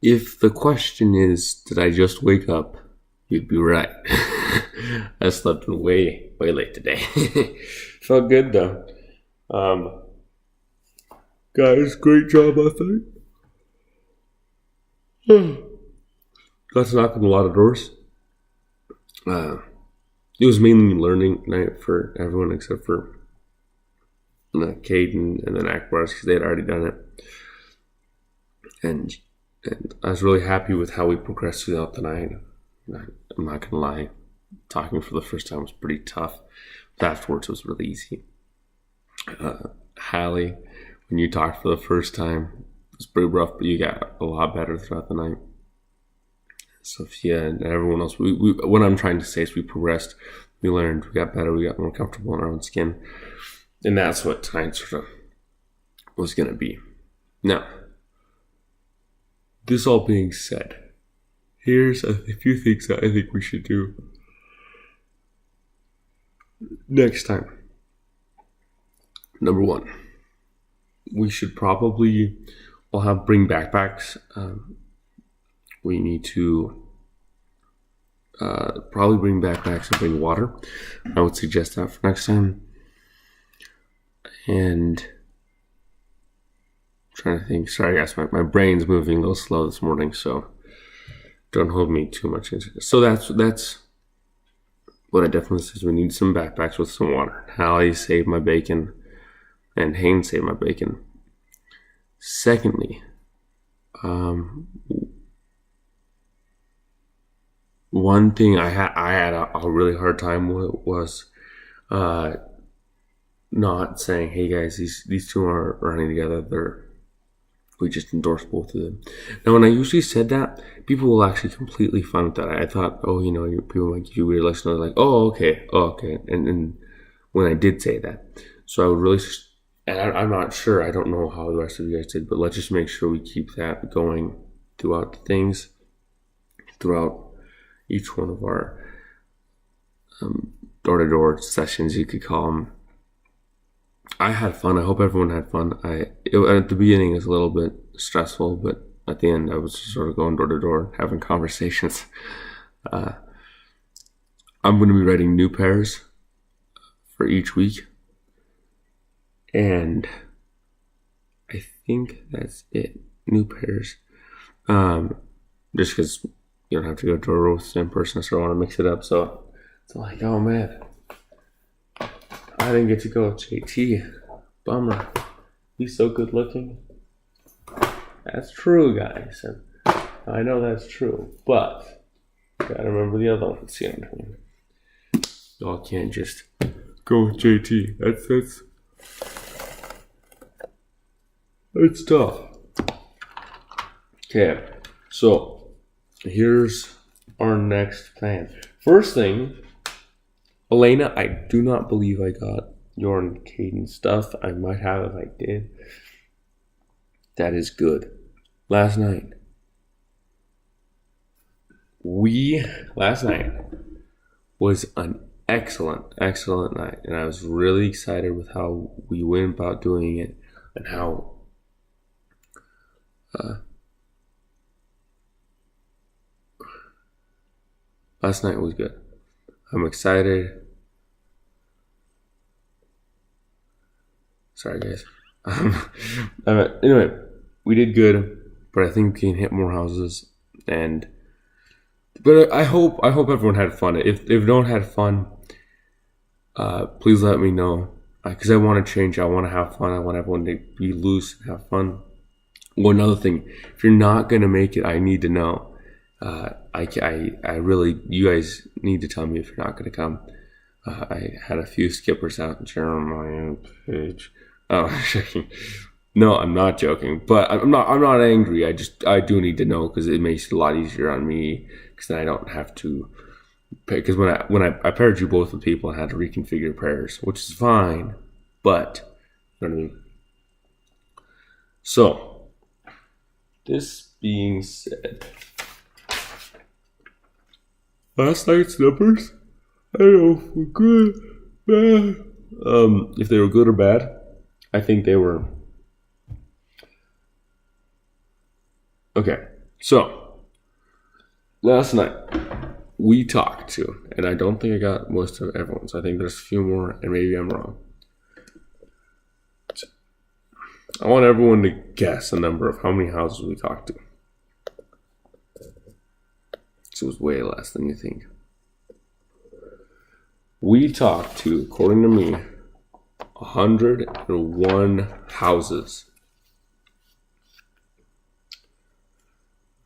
If the question is, did I just wake up? You'd be right. I slept way late today. Felt good though. Um, Guys, great job, I think. Got to knock on a lot of doors. It was mainly learning night for everyone except for Caden and then Akbar because they had already done it. And I was really happy with how we progressed throughout the night. I'm not gonna lie, talking for the first time was pretty tough, but afterwards it was really easy. Hallie, when you talked for the first time, it was pretty rough, but you got a lot better throughout the night. Sophia and everyone else, we what I'm trying to say is we progressed, we learned, we got better, we got more comfortable in our own skin, and that's what tonight sort of was gonna be. Now, this all being said, here's a few things that I think we should do next time. Number one, we should probably all bring backpacks. We need to probably bring backpacks and bring water. I would suggest that for next time. And I'm trying to think. Sorry, guys, my brain's moving a little slow this morning, so don't hold me too much into this. So that's what I definitely says. We need some backpacks with some water. Hallie saved my bacon, and Haynes saved my bacon. Secondly, one thing I had a really hard time with was not saying, "Hey guys, these two are running together. We just endorse both of them." Now, when I usually said that, people will actually completely fun with that. I thought, oh, people might give you weird looks, and they're like, oh, okay. And when I did say that, so I would really, and I'm not sure. I don't know how the rest of you guys did, but let's just make sure we keep that going throughout the things, throughout each one of our door-to-door sessions, you could call them. I had fun. I hope everyone had fun. At the beginning, it was a little bit stressful, but at the end, I was just sort of going door to door, having conversations. I'm going to be writing new pairs for each week, and I think that's it. New pairs. Just because you don't have to go to a roast in person, so I want to mix it up. So it's like, oh man, I didn't get to go with JT. Bummer. He's so good looking. That's true, guys. And I know that's true, but gotta remember the other ones. You know what I mean? Y'all can't just go with JT. That's tough. Okay, so here's our next plan. First thing, Elena, I do not believe I got your and Caden stuff. I might have if I did. That is good. Last night was an excellent night, and I was really excited with how we went about doing it and how last night was good. I'm excited. Sorry, guys. Anyway, we did good, but I think we can hit more houses. But I hope everyone had fun. If you don't have fun, please let me know, because I want to change. I want to have fun. I want everyone to be loose and have fun. One other thing, if you're not gonna make it, I need to know. I really, you guys need to tell me if you're not gonna come. I had a few skippers out. Jeremiah Page. Oh, I'm joking. No, I'm not joking. But I'm not angry. I do need to know, because it makes it a lot easier on me, because then I don't have to. Because when I paired you both with people, I had to reconfigure pairs, which is fine. But you know what I mean. So, this being said, last night's numbers, I don't know if were good, bad. If they were good or bad, I think they were okay. So, last night, we talked to, and I don't think I got most of everyone's. I think there's a few more, and maybe I'm wrong. I want everyone to guess the number of how many houses we talked to. So it was way less than you think. We talked to, according to me, 101 houses.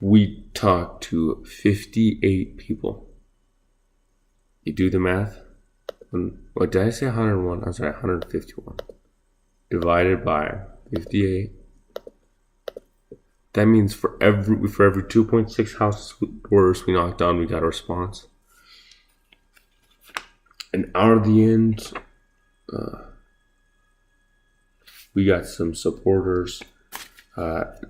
We talked to 58 people. You do the math? What did I say? 101? I was right, 151. Divided by 58. That means for every 2.6 house doors we knocked on, we got a response. And out of the end, we got some supporters.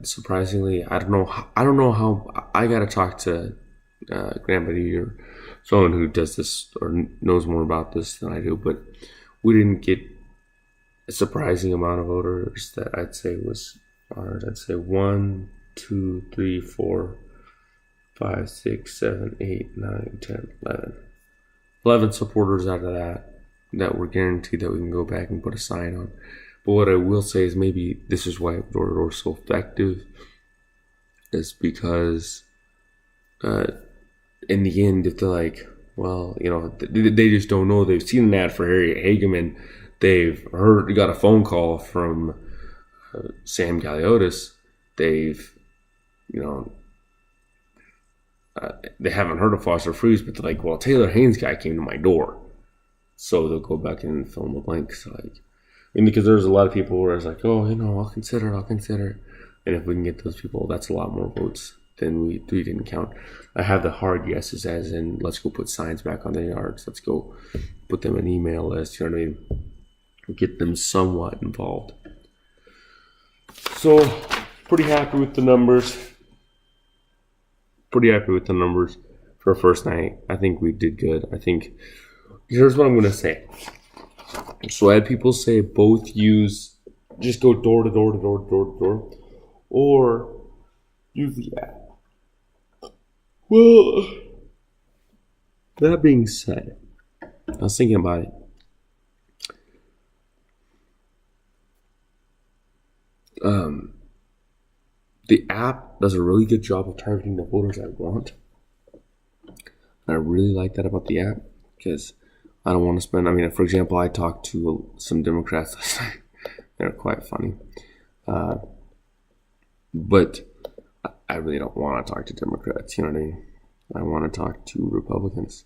Surprisingly, I don't know how I gotta talk to Grandpa or someone who does this or knows more about this than I do, but we didn't get a surprising amount of voters that I'd say was ours. I'd say 1, 2, 3, 4, 5, 6, 7, 8, 9, 10, 11. 11 supporters out of that we're guaranteed that we can go back and put a sign on. But what I will say is maybe this is why door-to-door is so effective, is because in the end, if they're like, well, they just don't know. They've seen an ad for Harry Hageman. They've got a phone call from Sam Galiotis. They've, they haven't heard of Foster Freeze, but they're like, well, Taylor Haynes guy came to my door. So they'll go back and fill in the blanks. Because there's a lot of people where it's like, oh, I'll consider it. And if we can get those people, that's a lot more votes than we didn't count. I have the hard yeses, as in, let's go put signs back on their yards. Let's go put them an email list, you know what I mean? Get them somewhat involved. So, pretty happy with the numbers. For our first night. I think we did good. Here's what I'm going to say. So I had people say just go door to door, or use the app. Well, that being said, I was thinking about it. The app does a really good job of targeting the voters I want. And I really like that about the app, because I don't want to spend, for example, I talked to some Democrats last night. They're quite funny. But I really don't want to talk to Democrats, you know what I mean? I want to talk to Republicans.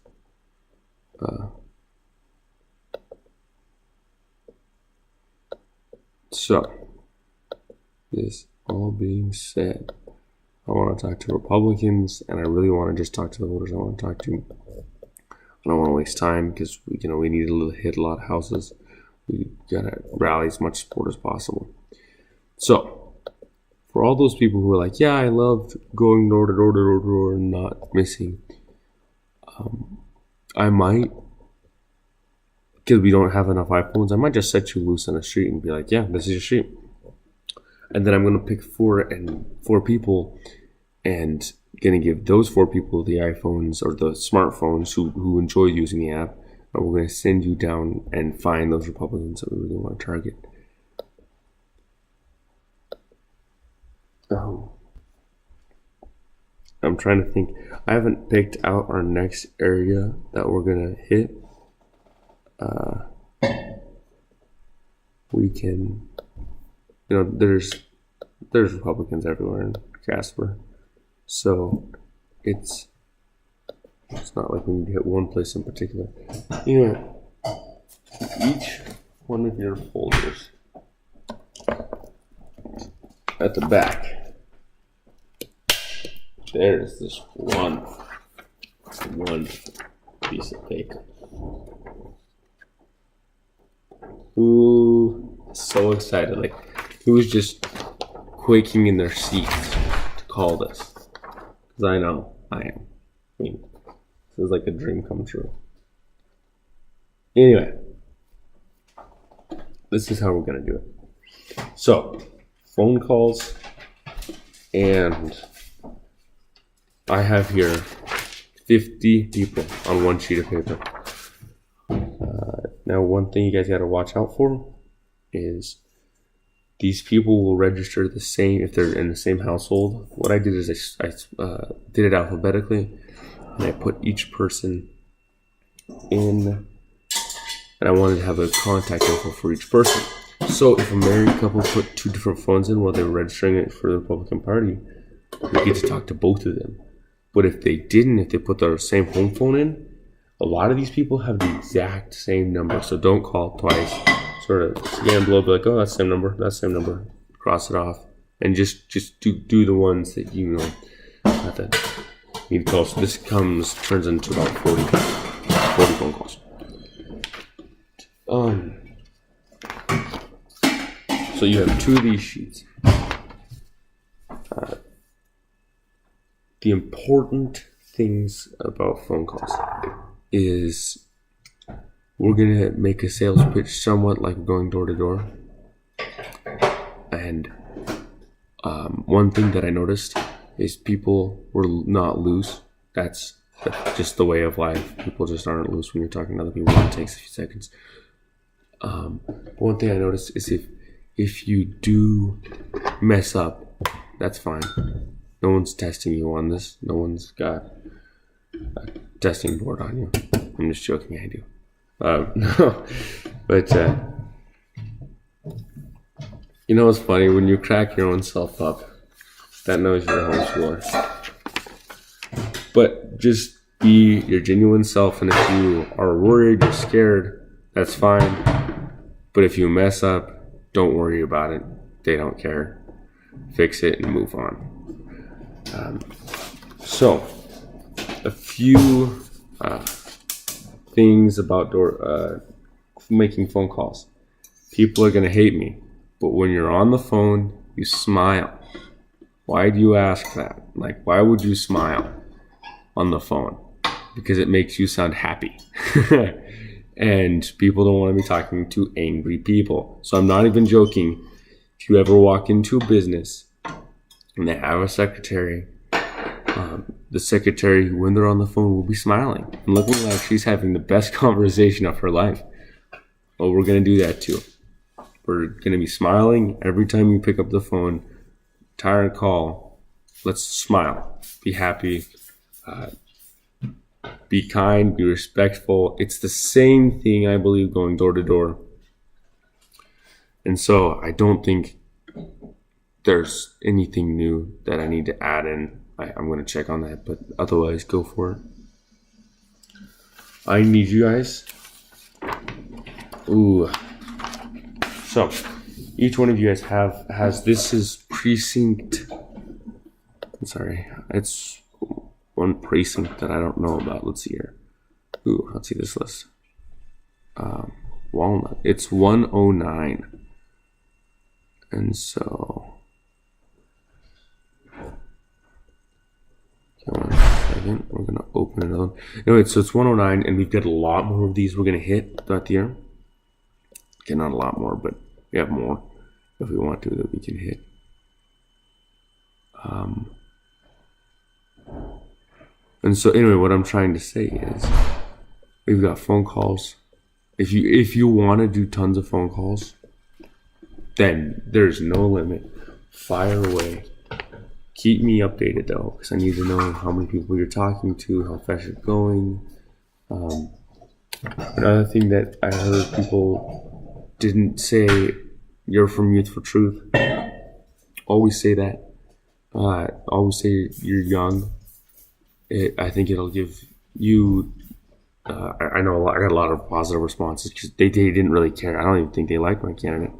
So, this all being said, I want to talk to Republicans, and I really want to just talk to the voters I want to talk to. I don't want to waste time, because we need to hit a lot of houses. We gotta rally as much support as possible. So, for all those people who are like, yeah, I loved going door to door and not missing, I might, because we don't have enough iPhones, I might just set you loose on the street and be like, yeah, this is your street. And then I'm gonna pick four people, and gonna give those 4 people the iPhones or the smartphones who enjoy using the app, and we're gonna send you down and find those Republicans that we really want to target. I'm trying to think. I haven't picked out our next area that we're gonna hit. We can, there's Republicans everywhere in Casper. So it's not like we need to hit one place in particular. Each one of your folders at the back, there's this one piece of paper. Ooh, so excited. Like, who's just quaking in their seats to call this? Because I know I am. This is like a dream come true. Anyway, this is how we're going to do it. So, phone calls and I have here 50 people on one sheet of paper. Now, one thing you guys got to watch out for is these people will register the same if they're in the same household. What I did is I did it alphabetically, and I put each person in, and I wanted to have a contact info for each person. So if a married couple put 2 different phones in while they were registering it for the Republican Party, we get to talk to both of them. But if they didn't, if they put their same home phone in, a lot of these people have the exact same number. So don't call twice. Sort of scan below, be like, oh, that's the same number, that's the same number. Cross it off, and just do the ones that you know that need to call. So this turns into about 40 phone calls. So you have 2 of these sheets. The important things about phone calls is we're going to make a sales pitch somewhat like going door to door. And one thing that I noticed is people were not loose. That's just the way of life. People just aren't loose when you're talking to other people. It takes a few seconds. One thing I noticed is if you do mess up, that's fine. No one's testing you on this. No one's got a testing board on you. I'm just joking, I do. No, but you know what's funny? When you crack your own self up, that knows you're a homeschooler. But just be your genuine self, and if you are worried, you're scared, that's fine. But if you mess up, don't worry about it. They don't care. Fix it and move on. So, a few things about making phone calls. People are going to hate me, but when you're on the phone, you smile. Why do you ask that? Like, why would you smile on the phone? Because it makes you sound happy. And people don't want to be talking to angry people. So I'm not even joking. If you ever walk into a business and they have a secretary, the secretary, when they're on the phone, will be smiling and looking like she's having the best conversation of her life. Well, we're going to do that too. We're going to be smiling every time you pick up the phone, tired call. Let's smile, be happy, be kind, be respectful. It's the same thing, I believe, going door to door. And so I don't think there's anything new that I need to add in. I'm going to check on that, but otherwise, go for it. I need you guys. Ooh. So, each one of you guys has this is precinct. I'm sorry, it's one precinct that I don't know about. Let's see here. Ooh, let's see this list. Walnut. It's 109. And so, one second, we're gonna open another one. Anyway, so it's 109, and we've got a lot more of these we're gonna hit throughout the year. Okay, not a lot more, but we have more if we want to that we can hit. And so anyway, what I'm trying to say is we've got phone calls. If you want to do tons of phone calls, then there's no limit. Fire away. Keep me updated though, because I need to know how many people you're talking to, how fast you're going. Another thing that I heard people didn't say, you're from Youth for Truth. Always say that. Always say you're young. I think it'll give you. I know I got a lot of positive responses because they didn't really care. I don't even think they liked my candidate,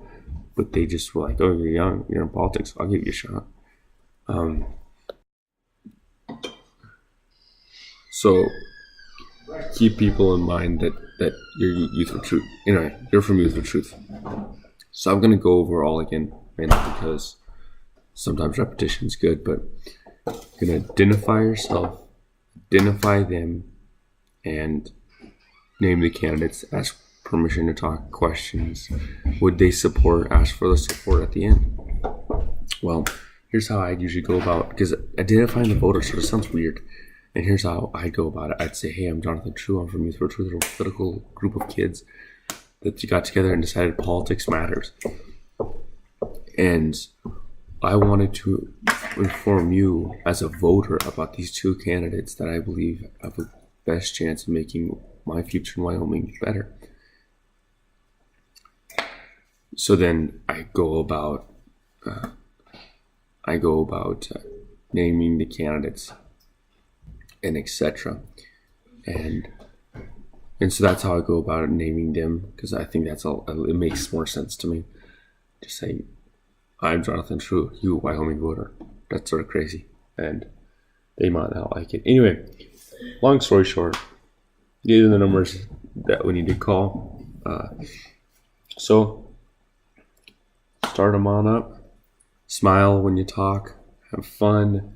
but they just were like, "Oh, you're young. You're in politics. I'll give you a shot." So keep people in mind that you're Youth for Truth. Anyway, you're from Youth for Truth. So I'm gonna go over all again, mainly because sometimes repetition is good, but you're gonna identify yourself, identify them, and name the candidates, ask permission to talk, questions. Would they support? Ask for the support at the end. Well, here's how I'd usually go about, because identifying the voter sort of sounds weird. And here's how I go about it. I'd say, hey, I'm Jonathan True. I'm from Youth for Truth, a political group of kids that got together and decided politics matters. And I wanted to inform you as a voter about these two candidates that I believe have the best chance of making my future in Wyoming better. So then I go about naming the candidates and etc. And so that's how I go about it, naming them, because I think it makes more sense to me. Just saying, I'm Jonathan True, you Wyoming voter. That's sort of crazy, and they might not like it. Anyway, long story short, these are the numbers that we need to call. So start them on up. Smile when you talk. Have fun.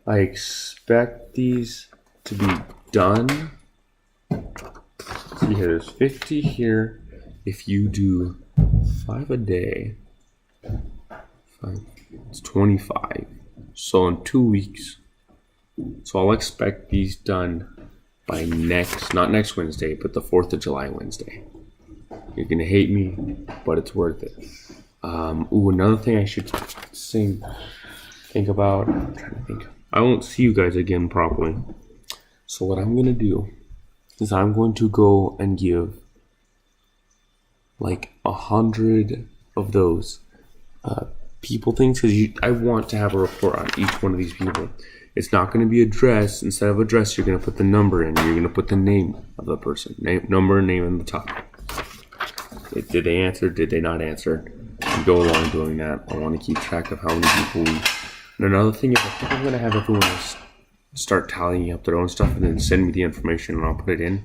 I expect these to be done. See here, there's 50 here. If you do 5 a day, it's 25. So in 2 weeks. So I'll expect these done by not next Wednesday, but the 4th of July Wednesday. You're gonna hate me, but it's worth it. Another thing I should think about. I'm trying to think. I won't see you guys again properly. So what I'm gonna do is I'm going to go and give like 100 of those people things, because I want to have a report on each one of these people. It's not going to be address. Instead of address, you're going to put the number in. You're going to put the name of the person, number and name in the top. Did they answer? Did they not answer? And go along doing that. I want to keep track of how many people And another thing is, I think I'm going to have everyone else start tallying up their own stuff and then send me the information and I'll put it in.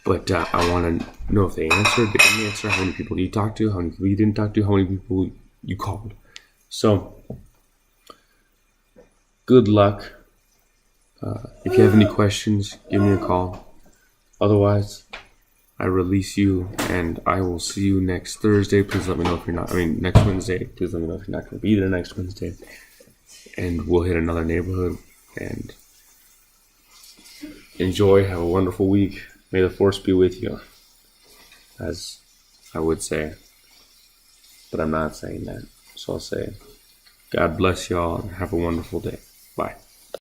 But I want to know if they answered, they didn't answer, how many people you talked to, how many people you didn't talk to, how many people you called. So, good luck. If you have any questions, give me a call. Otherwise, I release you, and I will see you next Thursday. Please let me know if you're not, next Wednesday. Please let me know if you're not going to be there next Wednesday. And we'll hit another neighborhood, and enjoy. Have a wonderful week. May the force be with you, as I would say, but I'm not saying that. So I'll say, God bless y'all and have a wonderful day. Bye.